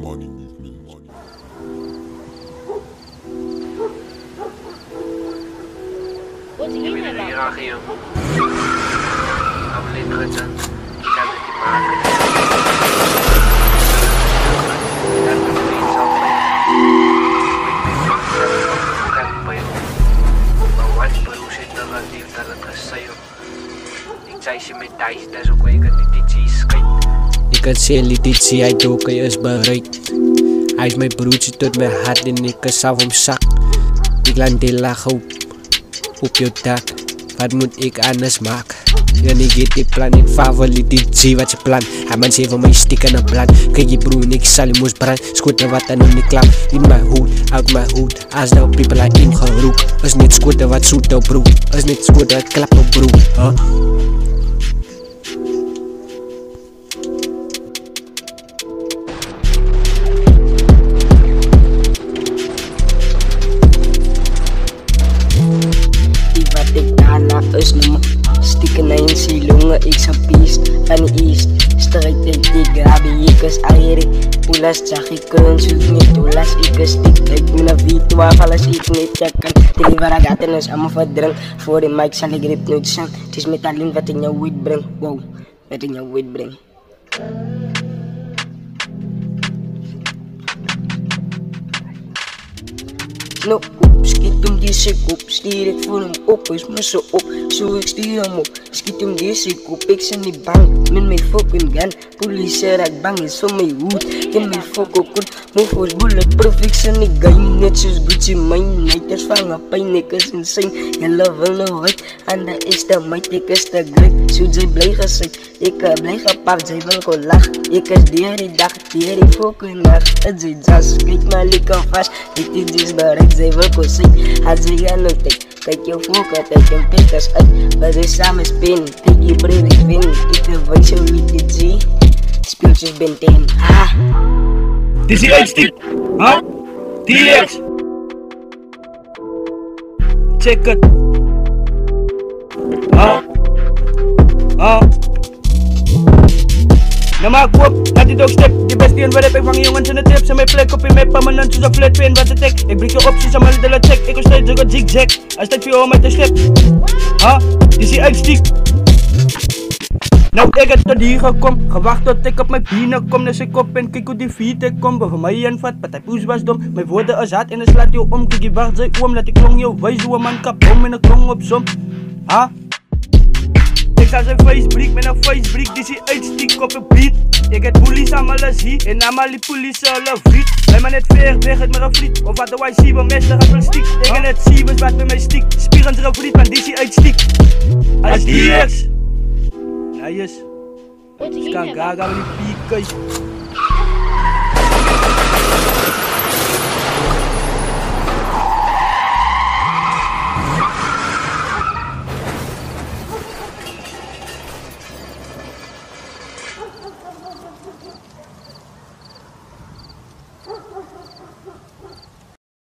What's he eating about? Ik kan zien, liet zie, hij doken is bereid. Hij is mijn broertje tot mijn hart en ik is af om zak. Ik laat die lachen op je dak. Wat moet ik anders maken? Ja, ik get die plan, ik favoriet die zie wat je plan. Hij man zei van mij stikken een plan. Kijk je broer en ik zal je moest brand. Scoot wat dan om die klap. In mijn hoed, out mijn hoed. Als nou people are ingeroep. Is niet scoot wat zoet op broer. Is niet scoot wat klap op broer. Is nummer stikken na in silongen, ik sa beast van de east. Strijd en die grabbie, ik is airi. Pulas zag ik kun zoek niet toelas, ik is stik. Ik ben een wiet, waar alles ik niet checken. Drie varagaten is allemaal verdrink. Voor de mic zal ik grip nooit zijn. Het is met alleen wat in jouw wit brengt. Wow, wat in jouw wit brengt. No, schiet hem deze kop, stier ik voor hem op, is me zo op, zo ik stuur hem op. Schiet hem deze kop, ik zijn niet bang, met mijn fucking gun. Politie raakt bang, is van mijn hoed, in mijn fucking kut. Move was bulletproof, ik zijn niet game, net zoals Gucci Mane. Nighters vangen pijn, ik is insane. Jelle wil nog wat, en dat is de meid, ik is de great. Zoet zij blij gezegd, ik blij gepaard, zij wil gewoon lach. Ik is die dag, die fucking nacht. Het zit jas, kijk maar lekker vast, dit is bereikt. Zij wil gewoon zien, als zij gaan nog tijd. Kijk je fokken, kijk je pikkers uit. We zijn samen spinnen, kijk je bril, ik win. Ik wijs je wie dit zie. Speeltjes ben tegen, ha. Dit is die uitstiek, ha? DX. Check het. Ha? Ha? Nou maak op, laat die dog step. Die beste in wat heb ik van jongens in de tips. En mijn plek op in mijn permanent zoals een flat pen wat de tek. Ik breek je op zoals een little check. Ik was steeds ook een zigzag. Hij staat voor jou met de step. Ha? Dit is die uitstiek. Nou ik heb tot hier gekomen, gewacht tot ik op mijn bienen kom. Dus ik op en kijk hoe die feet ik kom. Begon mij invat, wat hij poes was dom. Mijn woorden is hard en het slaat jou om. Kijk je wacht zij oom, laat ik klong jou wijs hoe een man kapom en een klong op som. Ha? Ik zal zijn face break met een face break, die zie uitstiek op een beat. Ik heb bullies aan mijn zie en aan mijn polies alle vriend. Wij maar net ver, weg het met een vriend. Of wat de wij zien, we meester gaat wel stiek. Ik kan het zien, we wat met mij stiek. Spieren ze een vriend, maar die zie uitstiek. Als die is. Nice. What's he eating Kan about? gaga met die piekers.